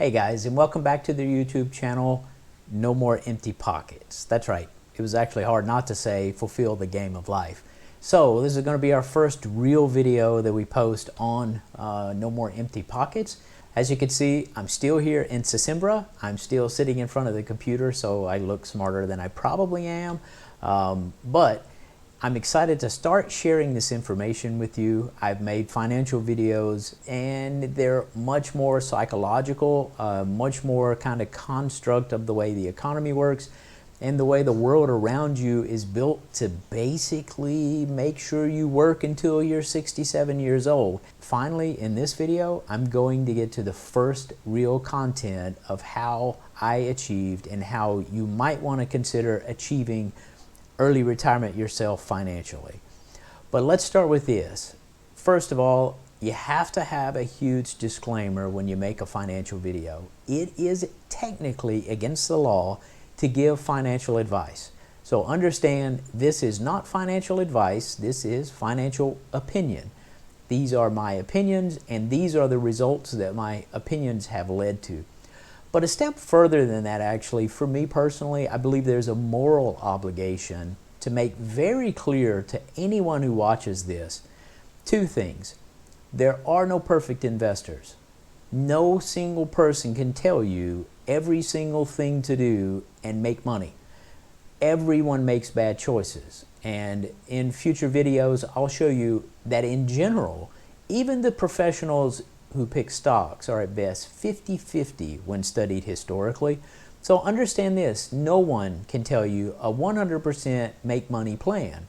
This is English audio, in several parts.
Hey guys, and welcome back to the YouTube channel, No More Empty Pockets. That's right, it was actually hard not to say fulfill the game of life. So this is going to be our first real video that we post on No More Empty Pockets. As you can see, I'm still here in Sesimbra. I'm still sitting in front of the computer, so I look smarter than I probably am. But I'm excited to start sharing this information with you. I've made financial videos and they're much more psychological, much more kind of construct of the way the economy works and the way the world around you is built to basically make sure you work until you're 67 years old. Finally, in this video, I'm going to get to the first real content of how I achieved and how you might want to consider achieving early retirement yourself financially. But let's start with this. First of all, you have to have a huge disclaimer when you make a financial video. It is technically against the law to give financial advice. So understand, this is not financial advice, this is financial opinion. These are my opinions and these are the results that my opinions have led to. But a step further than that, actually, for me personally, I believe there's a moral obligation to make very clear to anyone who watches this two things. There are no perfect investors. No single person can tell you every single thing to do and make money. Everyone makes bad choices. And in future videos, I'll show you that in general, even the professionals who pick stocks are at best 50-50 when studied historically. So understand this, no one can tell you a 100% make money plan.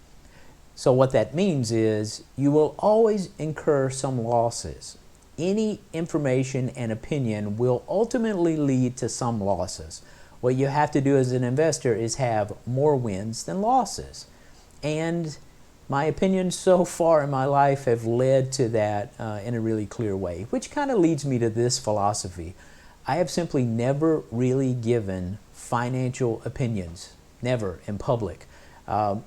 So what that means is you will always incur some losses. Any information and opinion will ultimately lead to some losses. What you have to do as an investor is have more wins than losses. And my opinions so far in my life have led to that in a really clear way, which kind of leads me to this philosophy. I have simply never really given financial opinions, never in public,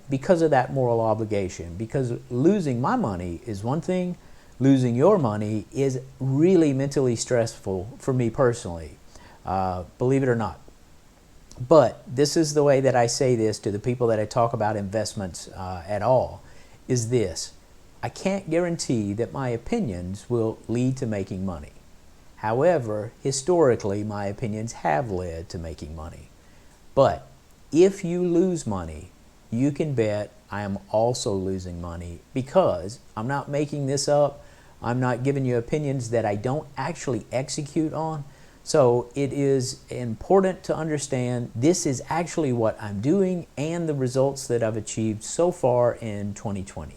because of that moral obligation. Because losing my money is one thing, losing your money is really mentally stressful for me personally, believe it or not. But this is the way that I say this to the people that I talk about investments at all. Is this: I can't guarantee that my opinions will lead to making money. However, historically, my opinions have led to making money. But if you lose money, you can bet I am also losing money, because I'm not making this up. I'm not giving you opinions that I don't actually execute on. So it is important to understand this is actually what I'm doing and the results that I've achieved so far in 2020.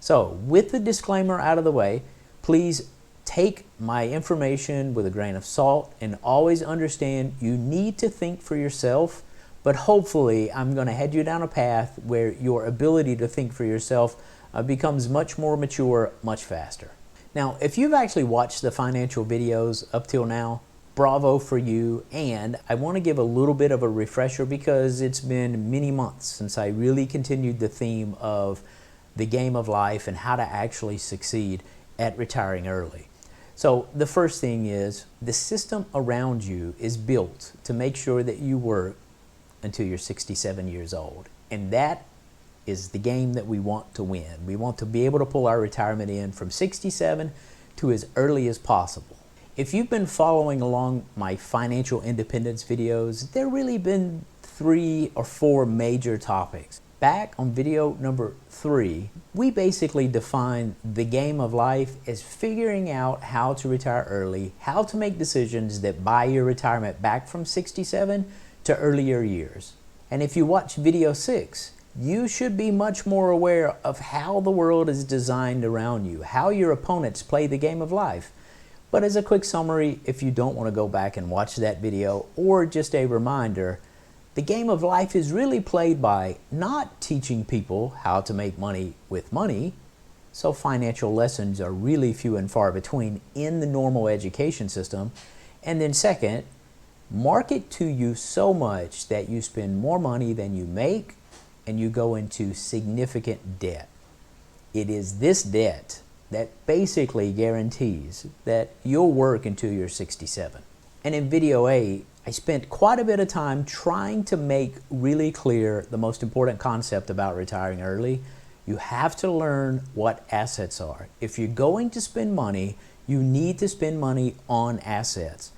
So with the disclaimer out of the way, please take my information with a grain of salt and always understand you need to think for yourself, but hopefully I'm going to head you down a path where your ability to think for yourself becomes much more mature, much faster. Now, if you've actually watched the financial videos up till now, bravo for you. And I want to give a little bit of a refresher because it's been many months since I really continued the theme of the game of life and how to actually succeed at retiring early. So the first thing is, the system around you is built to make sure that you work until you're 67 years old. And that is the game that we want to win. We want to be able to pull our retirement in from 67 to as early as possible. If you've been following along my financial independence videos, there really been 3 or 4 major topics. Back on video number 3, we basically defined the game of life as figuring out how to retire early, how to make decisions that buy your retirement back from 67 to earlier years. And if you watch video 6, you should be much more aware of how the world is designed around you, how your opponents play the game of life. But as a quick summary, if you don't want to go back and watch that video, or just a reminder, the game of life is really played by not teaching people how to make money with money, so financial lessons are really few and far between in the normal education system. And then second, market to you so much that you spend more money than you make and you go into significant debt. It is this debt that basically guarantees that you'll work until you're 67. And in video 8, I spent quite a bit of time trying to make really clear the most important concept about retiring early. You have to learn what assets are. If you're going to spend money, you need to spend money on assets.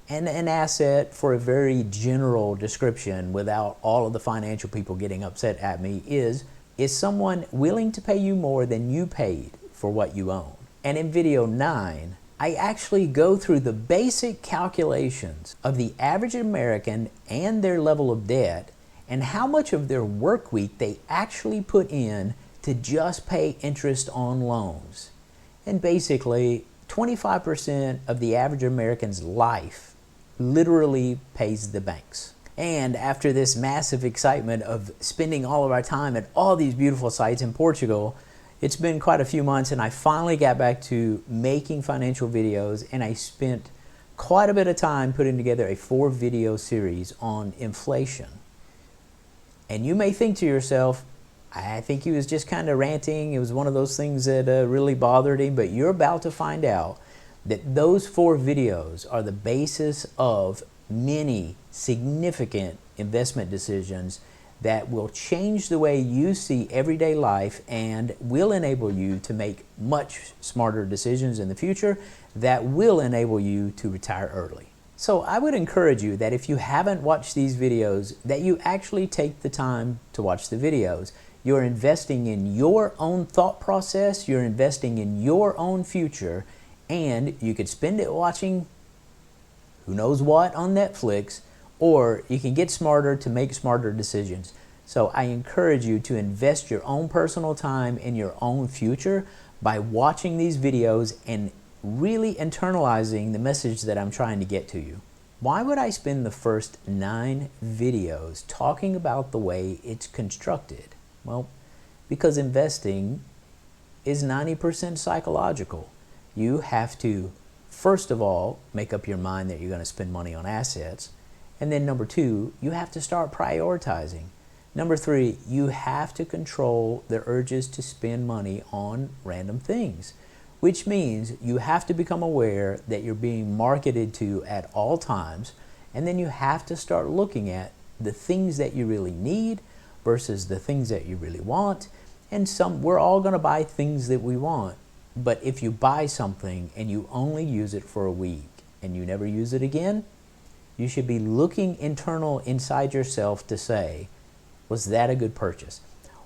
And an asset, for a very general description without all of the financial people getting upset at me, is someone willing to pay you more than you paid for what you own. And in video 9, I actually go through the basic calculations of the average American and their level of debt and how much of their work week they actually put in to just pay interest on loans. And basically, 25% of the average American's life literally pays the banks. And after this massive excitement of spending all of our time at all these beautiful sites in Portugal, it's been quite a few months and I finally got back to making financial videos, and I spent quite a bit of time putting together a 4-video series on inflation. And you may think to yourself, I think he was just kind of ranting. It was one of those things that really bothered him, but you're about to find out that those 4 videos are the basis of many significant investment decisions that will change the way you see everyday life and will enable you to make much smarter decisions in the future that will enable you to retire early. So I would encourage you that if you haven't watched these videos, that you actually take the time to watch the videos. You're investing in your own thought process, you're investing in your own future, and you could spend it watching who knows what on Netflix, or you can get smarter to make smarter decisions. So I encourage you to invest your own personal time in your own future by watching these videos and really internalizing the message that I'm trying to get to you. Why would I spend the first 9 videos talking about the way it's constructed? Well, because investing is 90% psychological. You have to, first of all, make up your mind that you're going to spend money on assets. And then number 2, you have to start prioritizing. Number 3, you have to control the urges to spend money on random things, which means you have to become aware that you're being marketed to at all times, and then you have to start looking at the things that you really need versus the things that you really want. And we're all going to buy things that we want, but if you buy something and you only use it for a week and you never use it again, you should be looking inside yourself to say, was that a good purchase?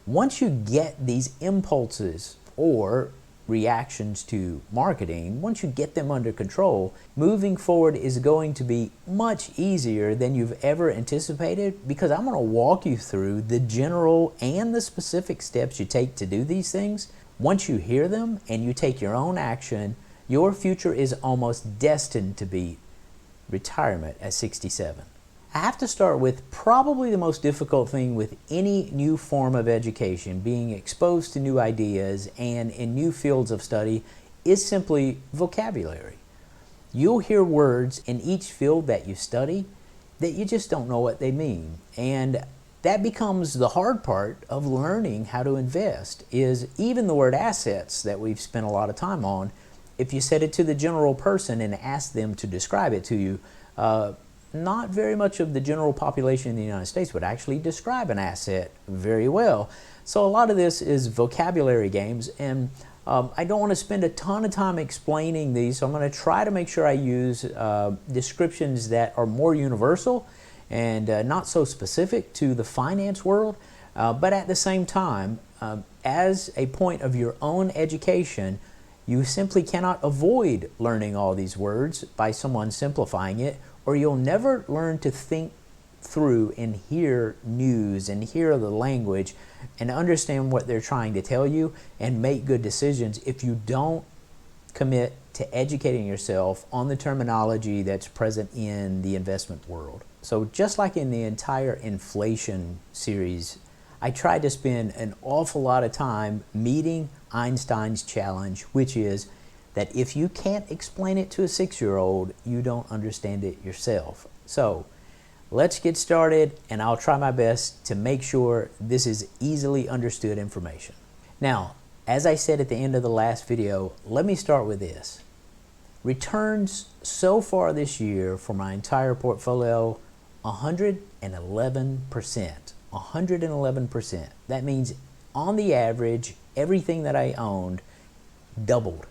Once you get these impulses or reactions to marketing, once you get them under control, moving forward is going to be much easier than you've ever anticipated, because I'm going to walk you through the general and the specific steps you take to do these things. Once you hear them and you take your own action, your future is almost destined to be retirement at 67. I have to start with probably the most difficult thing with any new form of education, being exposed to new ideas and in new fields of study, is simply vocabulary. You'll hear words in each field that you study that you just don't know what they mean. And that becomes the hard part of learning how to invest, is even the word assets that we've spent a lot of time on. If you said it to the general person and asked them to describe it to you, not very much of the general population in the United States would actually describe an asset very well. So a lot of this is vocabulary games, and I don't want to spend a ton of time explaining these, so I'm going to try to make sure I use descriptions that are more universal and not so specific to the finance world, but at the same time, as a point of your own education, you simply cannot avoid learning all these words by someone simplifying it, or you'll never learn to think through and hear news and hear the language and understand what they're trying to tell you and make good decisions if you don't commit to educating yourself on the terminology that's present in the investment world. So just like in the entire inflation series, I tried to spend an awful lot of time meeting Einstein's challenge, which is that if you can't explain it to a 6-year-old, you don't understand it yourself. So let's get started, and I'll try my best to make sure this is easily understood information. Now, as I said at the end of the last video, let me start with this. Returns so far this year for my entire portfolio, 111%. 111%. That means on the average, everything that I owned doubled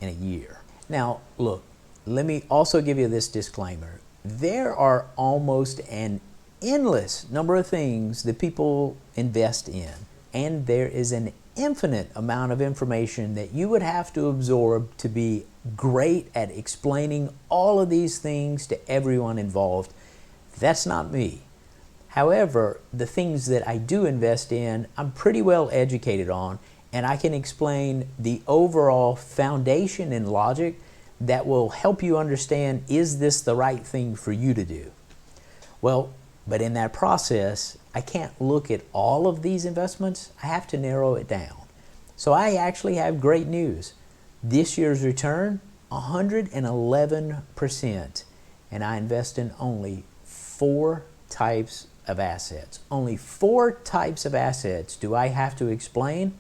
in a year. Now, look, let me also give you this disclaimer. There are almost an endless number of things that people invest in, and there is an infinite amount of information that you would have to absorb to be great at explaining all of these things to everyone involved. That's not me. However, the things that I do invest in, I'm pretty well educated on, and I can explain the overall foundation and logic that will help you understand, is this the right thing for you to do? Well, but in that process, I can't look at all of these investments. I have to narrow it down. So I actually have great news. This year's return, 111%. And I invest in only 4 types of assets. Only 4 types of assets do I have to explain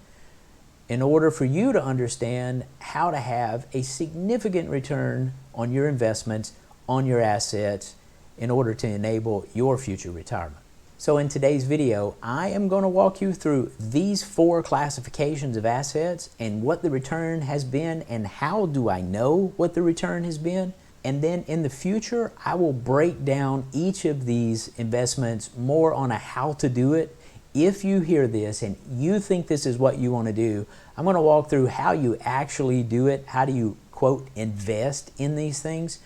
in order for you to understand how to have a significant return on your investments, on your assets, in order to enable your future retirement. So in today's video, I am going to walk you through these 4 classifications of assets and what the return has been and how do I know what the return has been. And then in the future, I will break down each of these investments more on a how to do it. If you hear this and you think this is what you want to do, I'm going to walk through how you actually do it. How do you, quote, invest in these things?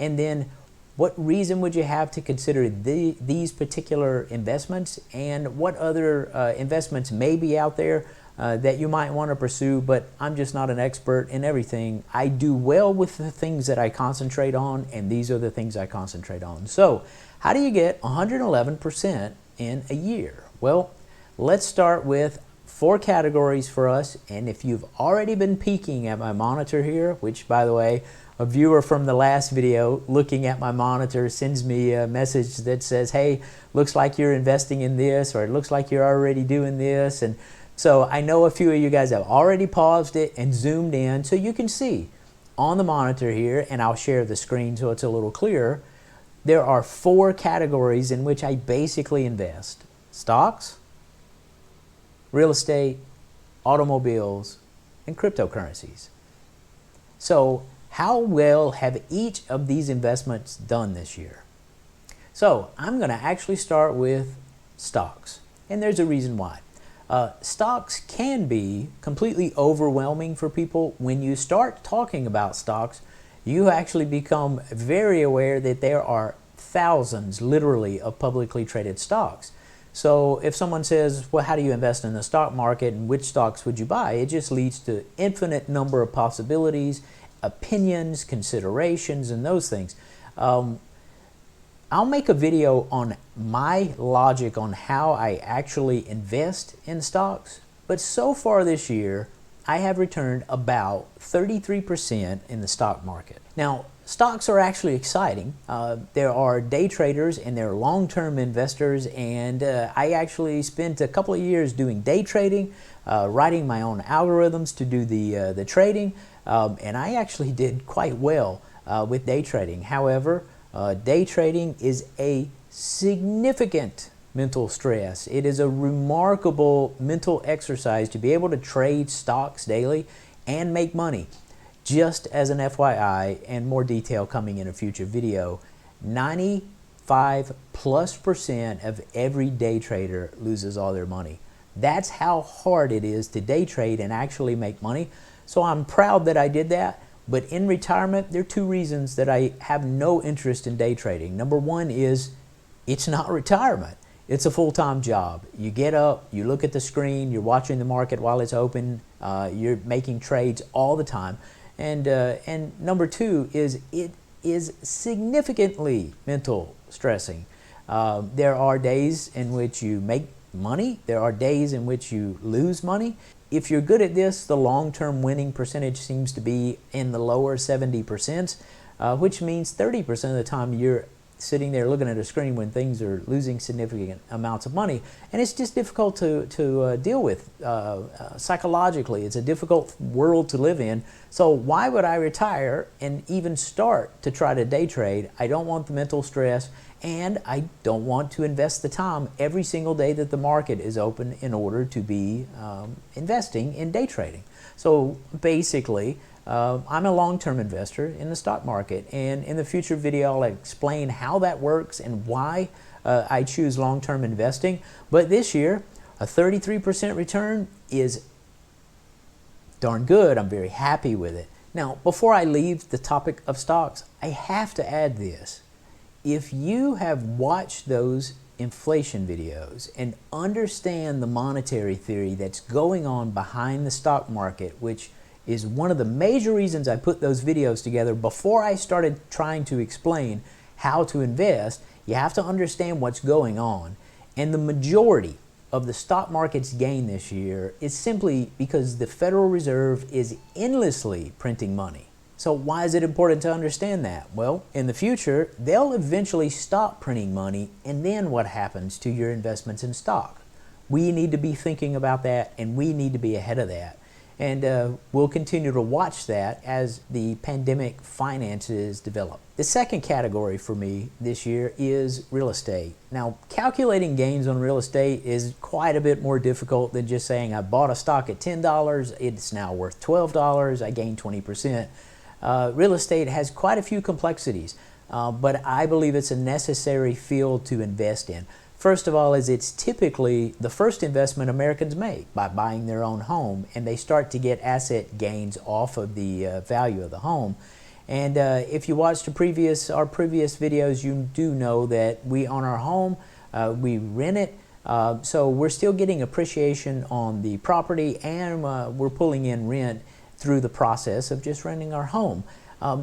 And then what reason would you have to consider these particular investments, and what other investments may be out there that you might want to pursue, but I'm just not an expert in everything. I do well with the things that I concentrate on, and these are the things I concentrate on. So how do you get 111% in a year? Well, let's start with 4 categories for us, and if you've already been peeking at my monitor here, which by the way, a viewer from the last video looking at my monitor sends me a message that says, hey, looks like you're investing in this, or it looks like you're already doing this. And so I know a few of you guys have already paused it and zoomed in, so you can see on the monitor here, and I'll share the screen so it's a little clearer. There are 4 categories in which I basically invest: stocks, real estate, automobiles, and cryptocurrencies. So how well have each of these investments done this year? So I'm going to actually start with stocks, and there's a reason why. Stocks can be completely overwhelming for people. When you start talking about stocks, you actually become very aware that there are thousands, literally, of publicly traded stocks. So if someone says, well, how do you invest in the stock market and which stocks would you buy? It just leads to infinite number of possibilities, opinions, considerations, and those things. I'll make a video on my logic on how I actually invest in stocks, but so far this year, I have returned about 33% in the stock market. Now, stocks are actually exciting. There are day traders and there are long-term investors, and I actually spent a couple of years doing day trading, writing my own algorithms to do the trading, and I actually did quite well with day trading. However, day trading is a significant mental stress. It is a remarkable mental exercise to be able to trade stocks daily and make money. Just as an FYI, and more detail coming in a future video, 95+% of every day trader loses all their money. That's how hard it is to day trade and actually make money. So I'm proud that I did that. But in retirement, there are 2 reasons that I have no interest in day trading. Number 1 is it's not retirement. It's a full-time job. You get up, you look at the screen, you're watching the market while it's open, you're making trades all the time. And number 2 is it is significantly mental stressing. There are days in which you make money. There are days in which you lose money. If you're good at this, the long-term winning percentage seems to be in the lower 70%, which means 30% of the time you're sitting there looking at a screen when things are losing significant amounts of money, and it's just difficult to deal with psychologically. It's a difficult world to live in. So why would I retire and even start to try to day trade? I don't want the mental stress, and I don't want to invest the time every single day that the market is open in order to be investing in day trading. So basically, I'm a long-term investor in the stock market, and in the future video I'll explain how that works and why I choose long-term investing. But this year, a 33% return is darn good. I'm very happy with it. Now, before I leave the topic of stocks, I have to add this. If you have watched those inflation videos and understand the monetary theory that's going on behind the stock market, which is one of the major reasons I put those videos together before I started trying to explain how to invest, you have to understand what's going on. And the majority of the stock market's gain this year is simply because the Federal Reserve is endlessly printing money. So why is it important to understand that? Well, in the future, they'll eventually stop printing money, and then what happens to your investments in stock? We need to be thinking about that, and we need to be ahead of that. And we'll continue to watch that as the pandemic finances develop. The second category for me this year is real estate. Now, calculating gains on real estate is quite a bit more difficult than just saying I bought a stock at $10, it's now worth $12, I gained 20%. Real estate has quite a few complexities, but I believe it's a necessary field to invest in. First of all, is it's typically the first investment Americans make by buying their own home, and they start to get asset gains off of the value of the home. And if you watched our previous videos, you do know that we own our home, we rent it, so we're still getting appreciation on the property, and we're pulling in rent through the process of just renting our home.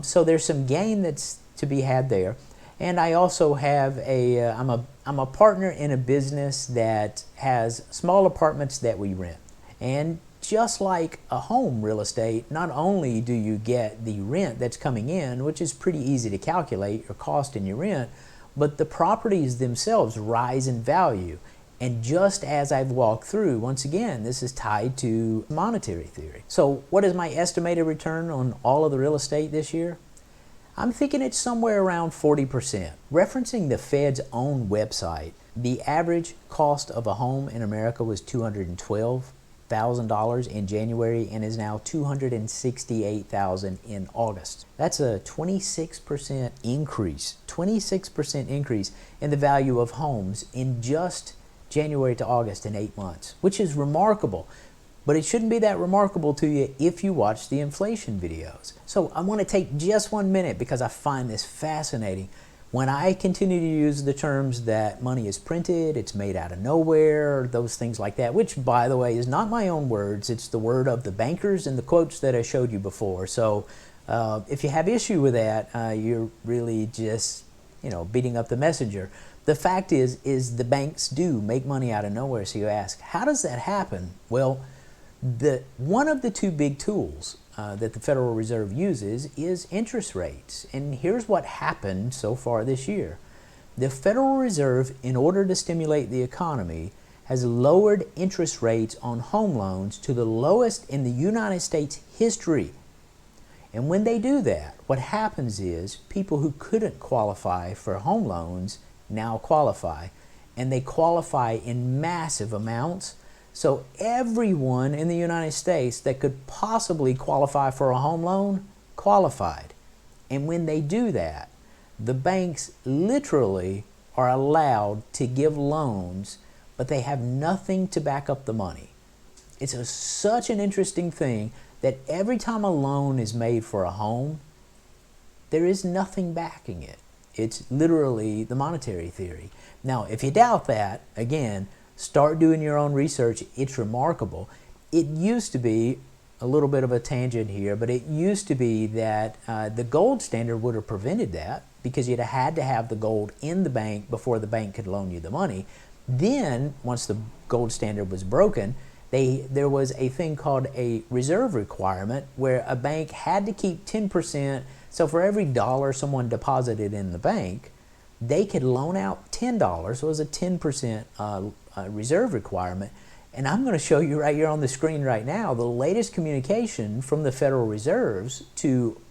So there's some gain that's to be had there. And I also have I'm a partner in a business that has small apartments that we rent. And just like a home real estate, not only do you get the rent that's coming in, which is pretty easy to calculate, your cost and your rent, but the properties themselves rise in value. And just as I've walked through, once again, this is tied to monetary theory. So what is my estimated return on all of the real estate this year? I'm thinking it's somewhere around 40%. Referencing the Fed's own website, the average cost of a home in America was $212,000 in January and is now $268,000 in August. That's a 26% increase, 26% increase in the value of homes in just January to August in 8 months, which is remarkable. But it shouldn't be that remarkable to you if you watch the inflation videos. So I want to take just 1 minute because I find this fascinating. When I continue to use the terms that money is printed, it's made out of nowhere, those things like that, which, by the way, is not my own words. It's the word of the bankers and the quotes that I showed you before. So if you have issue with that, you're really just, beating up the messenger. The fact is the banks do make money out of nowhere. So you ask, how does that happen? Well, one of the two big tools that the Federal Reserve uses is interest rates. And here's what happened so far this year. The Federal Reserve, in order to stimulate the economy, has lowered interest rates on home loans to the lowest in the United States history. And when they do that, what happens is people who couldn't qualify for home loans now qualify, and they qualify in massive amounts. So everyone in the United States that could possibly qualify for a home loan qualified. And when they do that, the banks literally are allowed to give loans, but they have nothing to back up the money. It's such an interesting thing that every time a loan is made for a home, there is nothing backing it. It's literally the monetary theory. Now, if you doubt that, again, start doing your own research. It's remarkable. It used to be, a little bit of a tangent here, but it used to be that the gold standard would have prevented that because you'd have had to have the gold in the bank before the bank could loan you the money. Then, once the gold standard was broken, there was a thing called a reserve requirement where a bank had to keep 10%. So for every dollar someone deposited in the bank, they could loan out $10. So it was a 10% reserve requirement. And I'm going to show you right here on the screen right now the latest communication from the Federal Reserves to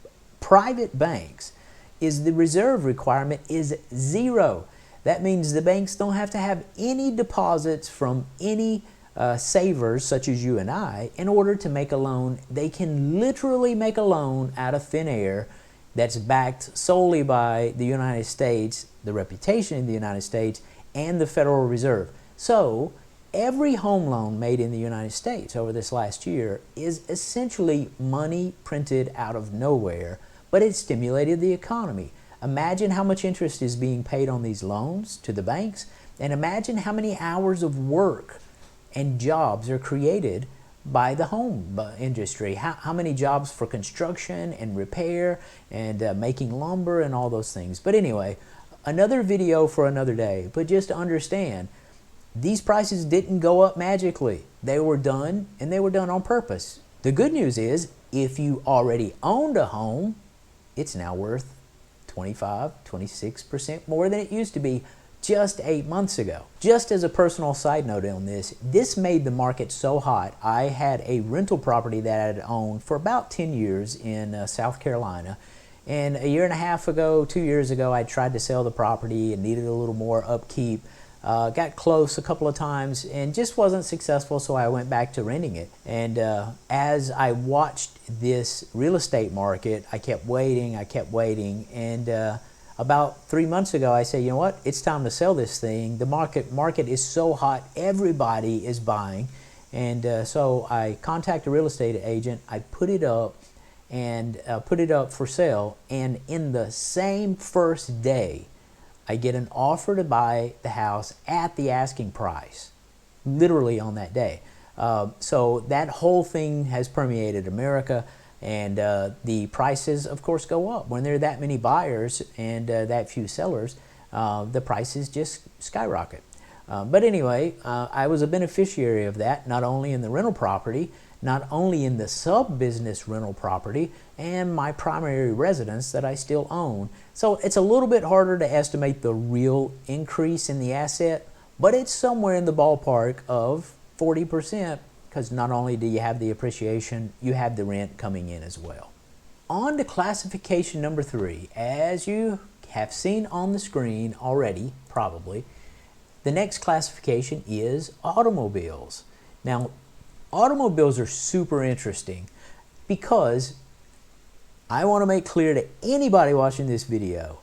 private banks is the reserve requirement is 0. That means the banks don't have to have any deposits from any savers such as you and I in order to make a loan. They can literally make a loan out of thin air that's backed solely by the United States, the reputation in the United States, and the Federal Reserve. So every home loan made in the United States over this last year is essentially money printed out of nowhere, but it stimulated the economy. Imagine how much interest is being paid on these loans to the banks, and imagine how many hours of work and jobs are created by the home industry. How many jobs for construction and repair and making lumber and all those things. But anyway, another video for another day. But just to understand, these prices didn't go up magically. They were done, and they were done on purpose. The good news is, if you already owned a home, it's now worth 26% more than it used to be just 8 months ago. Just as a personal side note on this made the market so hot. I had a rental property that I had owned for about 10 years in South Carolina. And a year and a half ago, 2 years ago, I tried to sell the property and needed a little more upkeep. Got close a couple of times and just wasn't successful, so I went back to renting it. And as I watched this real estate market, I kept waiting, and about 3 months ago, I said, you know what, it's time to sell this thing. The market is so hot, everybody is buying. And so I contacted a real estate agent, I put it up for sale, and in the same first day, I get an offer to buy the house at the asking price, literally on that day. So that whole thing has permeated America, and the prices, of course, go up. When there are that many buyers and that few sellers, the prices just skyrocket. But anyway, I was a beneficiary of that, not only in the rental property, not only in the sub-business rental property, and my primary residence that I still own. So it's a little bit harder to estimate the real increase in the asset, but it's somewhere in the ballpark of 40%, because not only do you have the appreciation, you have the rent coming in as well. On to classification number 3. As you have seen on the screen already, probably, the next classification is automobiles. Now, automobiles are super interesting because I want to make clear to anybody watching this video,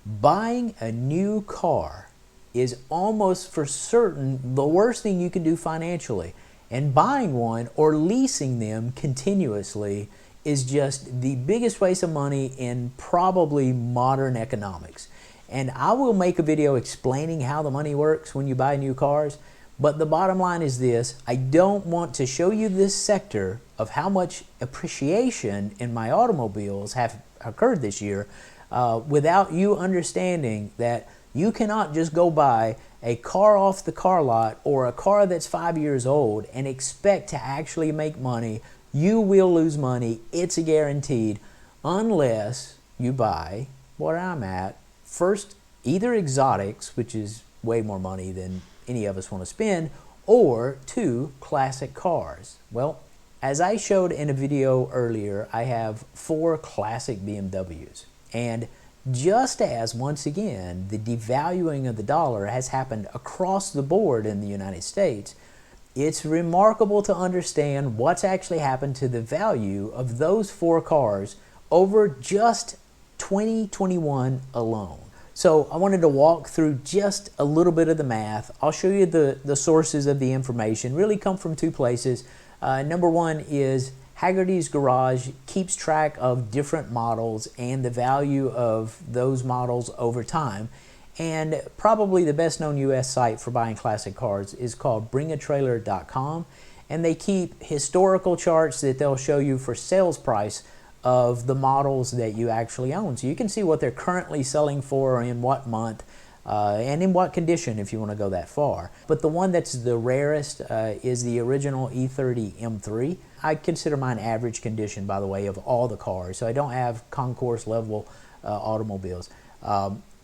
buying a new car is almost for certain the worst thing you can do financially. And buying one or leasing them continuously is just the biggest waste of money in probably modern economics. And I will make a video explaining how the money works when you buy new cars. But the bottom line is this: I don't want to show you this sector of how much appreciation in my automobiles have occurred this year without you understanding that you cannot just go buy a car off the car lot or a car that's 5 years old and expect to actually make money. You will lose money. It's a guaranteed, unless you buy what I'm at. First, either exotics, which is way more money than any of us want to spend, or 2, classic cars. Well, as I showed in a video earlier, I have 4 classic BMWs. And just as, once again, the devaluing of the dollar has happened across the board in the United States, it's remarkable to understand what's actually happened to the value of those 4 cars over just 2021 alone. So I wanted to walk through just a little bit of the math. I'll show you the sources of the information. Really come from 2 places. Number 1 is Haggerty's Garage keeps track of different models and the value of those models over time. And probably the best known US site for buying classic cars is called bringatrailer.com. And they keep historical charts that they'll show you for sales price of the models that you actually own. So you can see what they're currently selling for, in what month, and in what condition if you want to go that far. But the one that's the rarest is the original E30 M3. I consider mine average condition, by the way, of all the cars. So I don't have concourse level automobiles.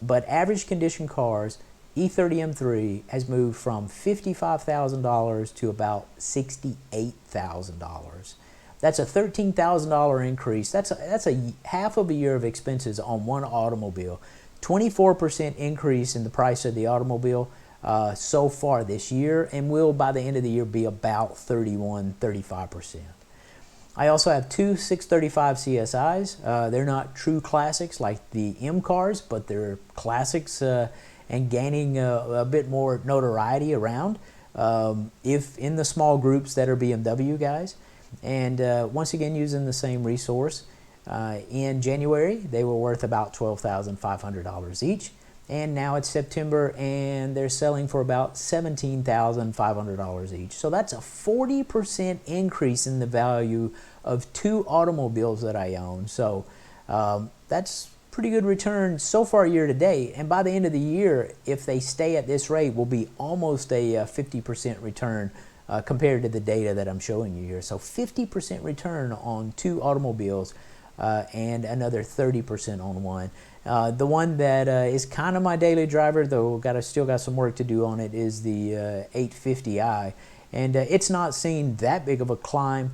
but average condition cars, E30 M3 has moved from $55,000 to about $68,000. That's a $13,000 increase. That's a half of a year of expenses on one automobile. 24% increase in the price of the automobile so far this year, and will by the end of the year be about 35%. I also have two 635 CSIs. They're not true classics like the M cars, but they're classics and gaining a bit more notoriety around, if in the small groups that are BMW guys. And once again, using the same resource. In January, they were worth about $12,500 each. And now it's September, and they're selling for about $17,500 each. So that's a 40% increase in the value of two automobiles that I own. So that's pretty good return so far year to date. And by the end of the year, if they stay at this rate, will be almost a 50% return compared to the data that I'm showing you here. So 50% return on two automobiles and another 30% on one. The one that is kind of my daily driver, though still got some work to do on it, is the 850i. And it's not seen that big of a climb.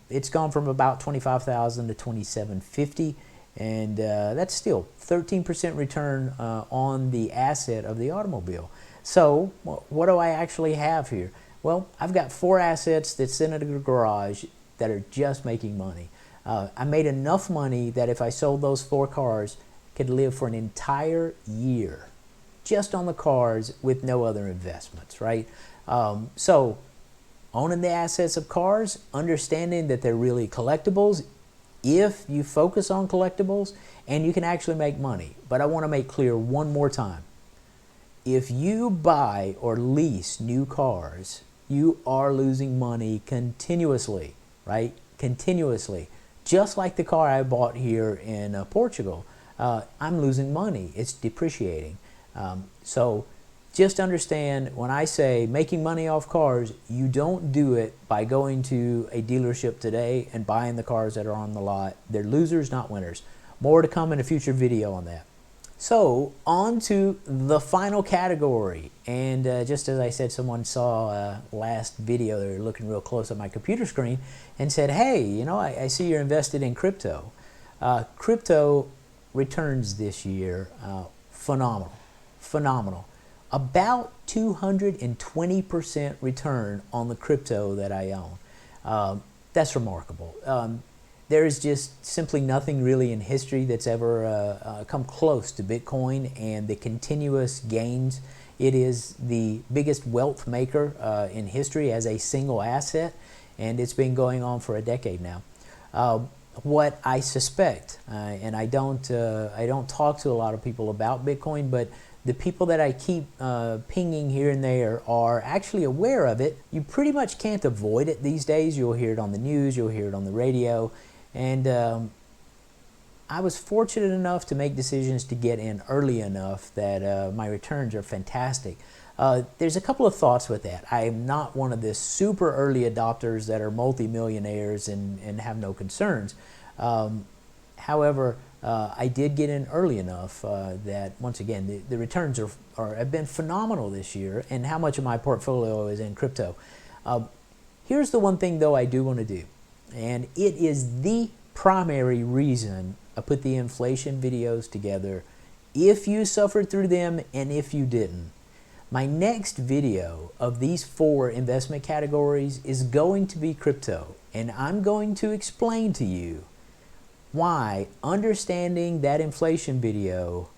It's gone from about $25,000 to $27.50, and that's still 13% return on the asset of the automobile. So what do I actually have here? Well, I've got 4 assets that sit in a garage that are just making money. I made enough money that if I sold those 4 cars, could live for an entire year just on the cars with no other investments, right? So owning the assets of cars, understanding that they're really collectibles if you focus on collectibles, and you can actually make money. But I want to make clear one more time. If you buy or lease new cars, you are losing money continuously, right? Continuously. Just like the car I bought here in Portugal. I'm losing money. It's depreciating. So just understand, when I say making money off cars, you don't do it by going to a dealership today and buying the cars that are on the lot. They're losers, not winners. More to come in a future video on that. So on to the final category. And just as I said, someone saw last video, they were looking real close at my computer screen and said, hey, you know, I see you're invested in crypto. Crypto returns this year, phenomenal. About 220% return on the crypto that I own. That's remarkable. There is just simply nothing really in history that's ever come close to Bitcoin and the continuous gains. It is the biggest wealth maker in history as a single asset, and it's been going on for a decade now. What I suspect, and I don't talk to a lot of people about Bitcoin, but the people that I keep pinging here and there are actually aware of it. You pretty much can't avoid it these days. You'll hear it on the news, you'll hear it on the radio, and I was fortunate enough to make decisions to get in early enough that my returns are fantastic. There's a couple of thoughts with that. I am not one of the super early adopters that are multimillionaires and have no concerns. However, I did get in early enough that, once again, the returns have been phenomenal this year, and how much of my portfolio is in crypto. Here's the one thing, though, I do want to do, and it is the primary reason I put the inflation videos together, if you suffered through them and if you didn't. My next video of these 4 investment categories is going to be crypto, and I'm going to explain to you why understanding that inflation video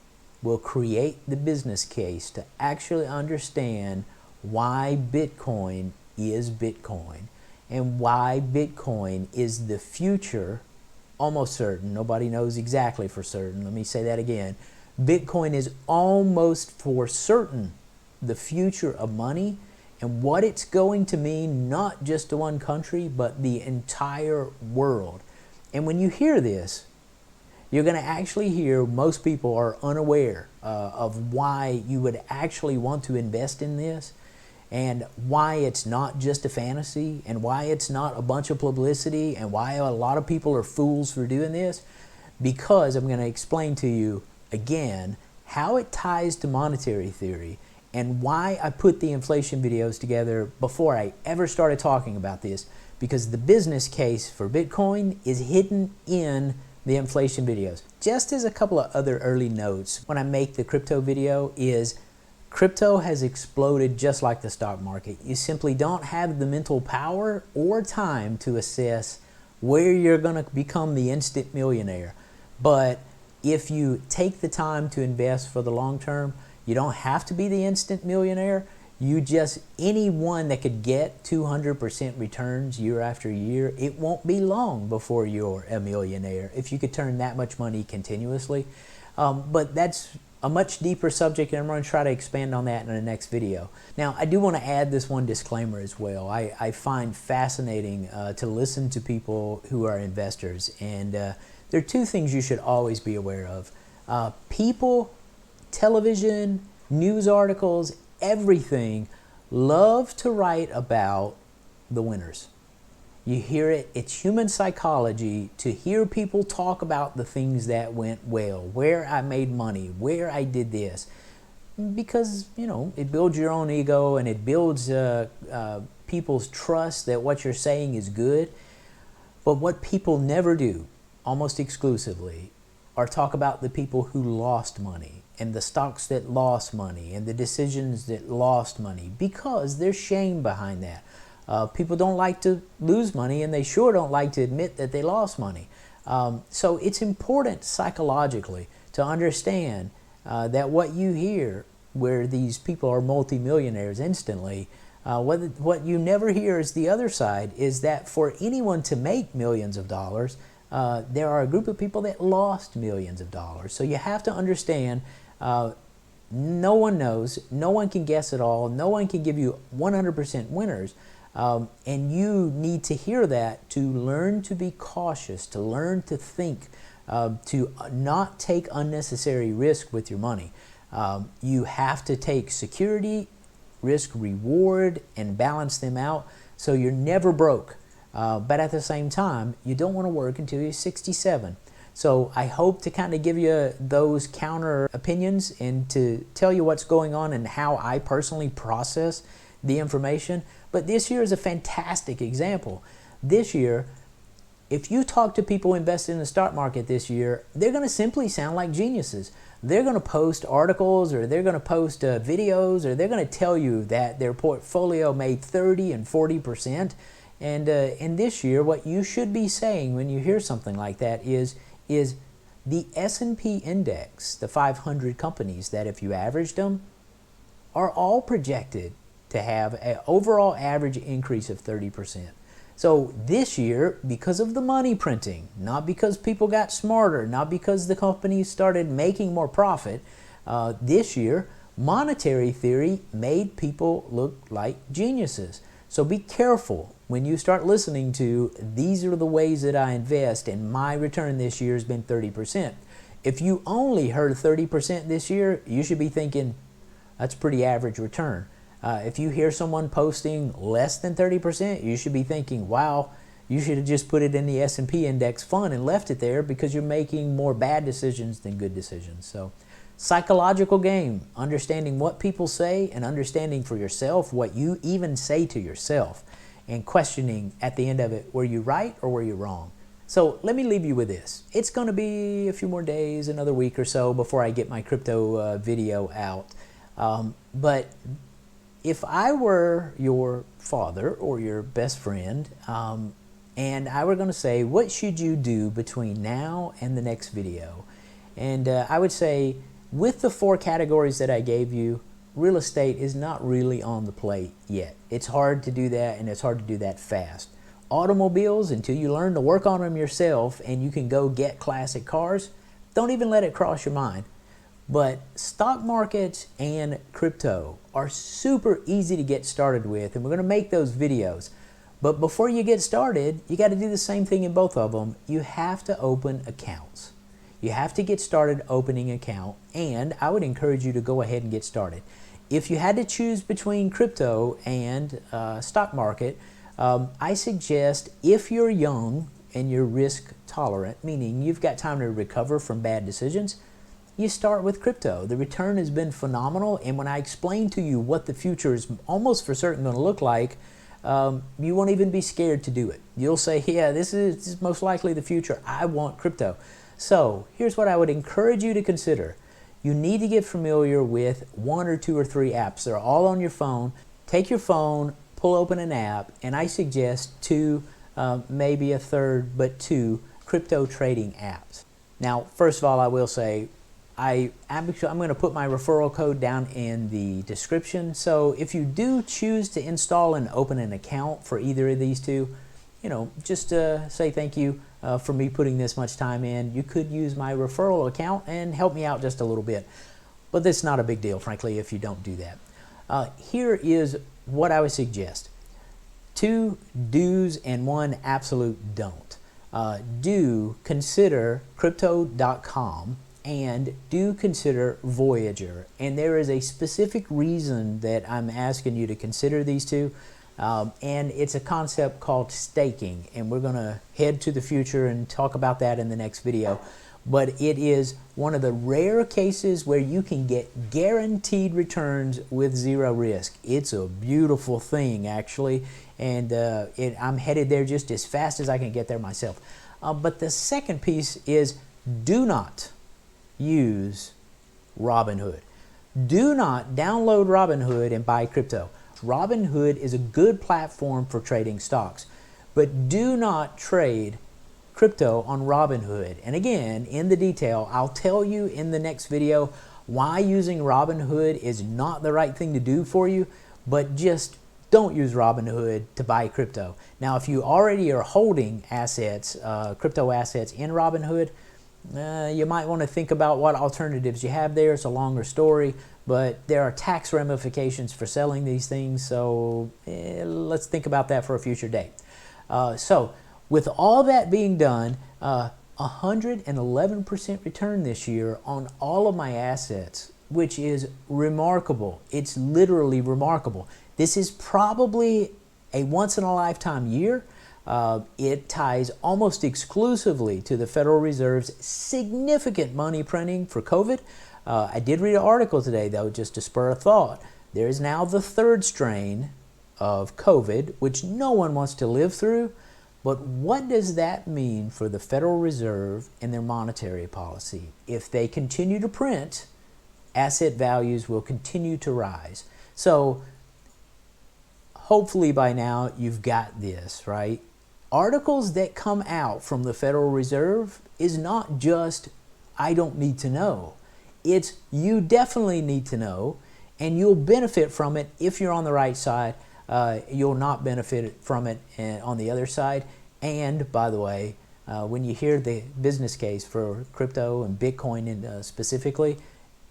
will create the business case to actually understand why Bitcoin is Bitcoin and why Bitcoin is the future, almost certain. Nobody knows exactly for certain. Let me say that again. Bitcoin is almost for certain the future of money and what it's going to mean, not just to one country, but the entire world. And when you hear this, you're going to actually hear most people are unaware of why you would actually want to invest in this, and why it's not just a fantasy, and why it's not a bunch of publicity, and why a lot of people are fools for doing this. Because I'm going to explain to you again how it ties to monetary theory, and why I put the inflation videos together before I ever started talking about this, because the business case for Bitcoin is hidden in the inflation videos. Just as a couple of other early notes when I make the crypto video is, crypto has exploded just like the stock market. You simply don't have the mental power or time to assess where you're going to become the instant millionaire. But if you take the time to invest for the long term, you don't have to be the instant millionaire. You just, anyone that could get 200% returns year after year, it won't be long before you're a millionaire if you could turn that much money continuously. But that's a much deeper subject, and I'm going to try to expand on that in the next video. Now, I do want to add this one disclaimer as well. I find fascinating to listen to people who are investors, and there are two things you should always be aware of. People, television, news articles, everything love to write about the winners. You hear it, it's human psychology to hear people talk about the things that went well, where I made money, where I did this, because, you know, it builds your own ego, and it builds people's trust that what you're saying is good. But what people never do, almost exclusively, are talk about the people who lost money, and the stocks that lost money, and the decisions that lost money, because there's shame behind that. People don't like to lose money, and they sure don't like to admit that they lost money. So it's important psychologically to understand that what you hear, where these people are multimillionaires instantly, what you never hear is the other side, is that for anyone to make millions of dollars, there are a group of people that lost millions of dollars. So you have to understand, no one knows, no one can guess it all, no one can give you 100% winners. And you need to hear that to learn to be cautious, to learn to think, to not take unnecessary risk with your money. You have to take security, risk, reward, and balance them out so you're never broke. But at the same time, you don't want to work until you're 67. So I hope to kind of give you those counter opinions and to tell you what's going on and how I personally process the information. But this year is a fantastic example. This year, if you talk to people invested in the stock market this year, they're going to simply sound like geniuses. They're going to post articles, or they're going to post videos, or they're going to tell you that their portfolio made 30 and 40%. And this year, what you should be saying when you hear something like that is the S&P index, the 500 companies that if you averaged them, are all projected to have an overall average increase of 30%. So this year, because of the money printing, not because people got smarter, not because the companies started making more profit, this year, monetary theory made people look like geniuses. So be careful when you start listening to, these are the ways that I invest, and my return this year has been 30%. If you only heard 30% this year, you should be thinking, that's pretty average return. If you hear someone posting less than 30%, you should be thinking, wow, you should have just put it in the S&P index fund and left it there, because you're making more bad decisions than good decisions. So psychological game, understanding what people say and understanding for yourself what you even say to yourself, and questioning at the end of it, were you right or were you wrong? So let me leave you with this. It's going to be a few more days, another week or so, before I get my crypto video out. But if I were your father or your best friend, and I were going to say, what should you do between now and the next video? And I would say, with the 4 categories that I gave you, real estate is not really on the plate yet. It's hard to do that, and it's hard to do that fast. Automobiles, until you learn to work on them yourself and you can go get classic cars, don't even let it cross your mind. But stock markets and crypto are super easy to get started with, and we're going to make those videos. But before you get started, you got to do the same thing in both of them. You have to open accounts. You have to get started opening an account, and I would encourage you to go ahead and get started. If you had to choose between crypto and stock market, I suggest, if you're young and you're risk tolerant, meaning you've got time to recover from bad decisions, you start with crypto. The return has been phenomenal, and when I explain to you what the future is almost for certain going to look like, you won't even be scared to do it. You'll say, yeah, this is most likely the future. I want crypto. So here's what I would encourage you to consider. You need to get familiar with 1 or 2 or 3 apps. They're all on your phone. Take your phone, pull open an app, and I suggest 2, maybe a third, but 2 crypto trading apps. Now, first of all, I will say, I'm going to put my referral code down in the description. So if you do choose to install and open an account for either of these 2, just say thank you for me putting this much time in. You could use my referral account and help me out just a little bit. But that's not a big deal, frankly, if you don't do that. Here is what I would suggest. 2 do's and 1 absolute don't. Do consider Crypto.com and do consider Voyager. And there is a specific reason that I'm asking you to consider these 2. And it's a concept called staking, and we're going to head to the future and talk about that in the next video. But it is one of the rare cases where you can get guaranteed returns with 0 risk. It's a beautiful thing, actually, and I'm headed there just as fast as I can get there myself. But the second piece is, do not use Robinhood. Do not download Robinhood and buy crypto. Robinhood is a good platform for trading stocks, but do not trade crypto on Robinhood. And again, in the detail, I'll tell you in the next video why using Robinhood is not the right thing to do for you, but just don't use Robinhood to buy crypto. Now, if you already are holding assets, crypto assets in Robinhood, you might want to think about what alternatives you have there. It's a longer story, but there are tax ramifications for selling these things, so let's think about that for a future date. So with all that being done, 111% return this year on all of my assets, which is remarkable. It's literally remarkable. This is probably a once-in-a-lifetime year. It ties almost exclusively to the Federal Reserve's significant money printing for COVID. I did read an article today, though, just to spur a thought. There is now the 3rd strain of COVID, which no one wants to live through. But what does that mean for the Federal Reserve and their monetary policy? If they continue to print, asset values will continue to rise. So hopefully by now you've got this, right? Articles that come out from the Federal Reserve is not just, I don't need to know. It's, you definitely need to know, and you'll benefit from it if you're on the right side. You'll not benefit from it on the other side. And by the way, when you hear the business case for crypto and Bitcoin specifically,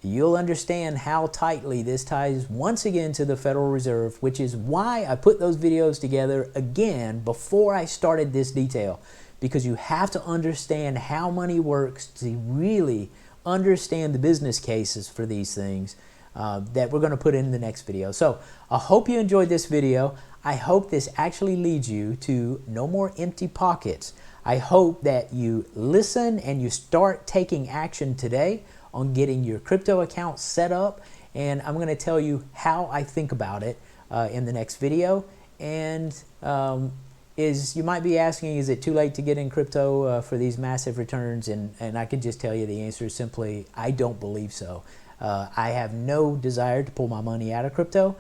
you'll understand how tightly this ties once again to the Federal Reserve, which is why I put those videos together again before I started this detail, because you have to understand how money works to really understand the business cases for these things that we're going to put in the next video. So I hope you enjoyed this video. I hope this actually leads you to no more empty pockets. I hope that you listen and you start taking action today on getting your crypto account set up, and I'm going to tell you how I think about it in the next video. And you might be asking, is it too late to get in crypto for these massive returns? And I can just tell you the answer is simply, I don't believe so. I have no desire to pull my money out of crypto.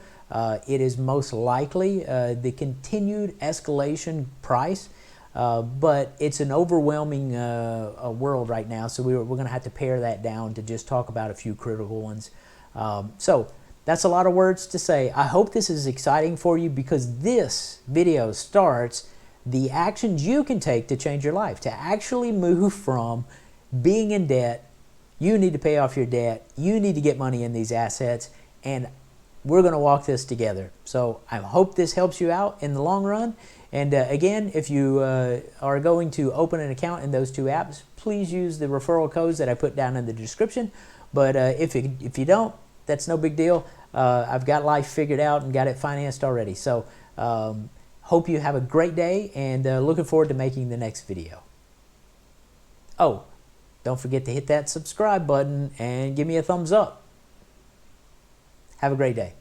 It is most likely the continued escalation price, but it's an overwhelming world right now, so we're going to have to pare that down to just talk about a few critical ones. So that's a lot of words to say. I hope this is exciting for you, because this video starts the actions you can take to change your life, to actually move from being in debt. You need to pay off your debt. You need to get money in these assets, and we're going to walk this together. So I hope this helps you out in the long run. And again, if you are going to open an account in those 2 apps, please use the referral codes that I put down in the description. But if you don't, that's no big deal. I've got life figured out and got it financed already. So hope you have a great day, and looking forward to making the next video. Oh, Don't forget to hit that subscribe button and give me a thumbs up. Have a great day.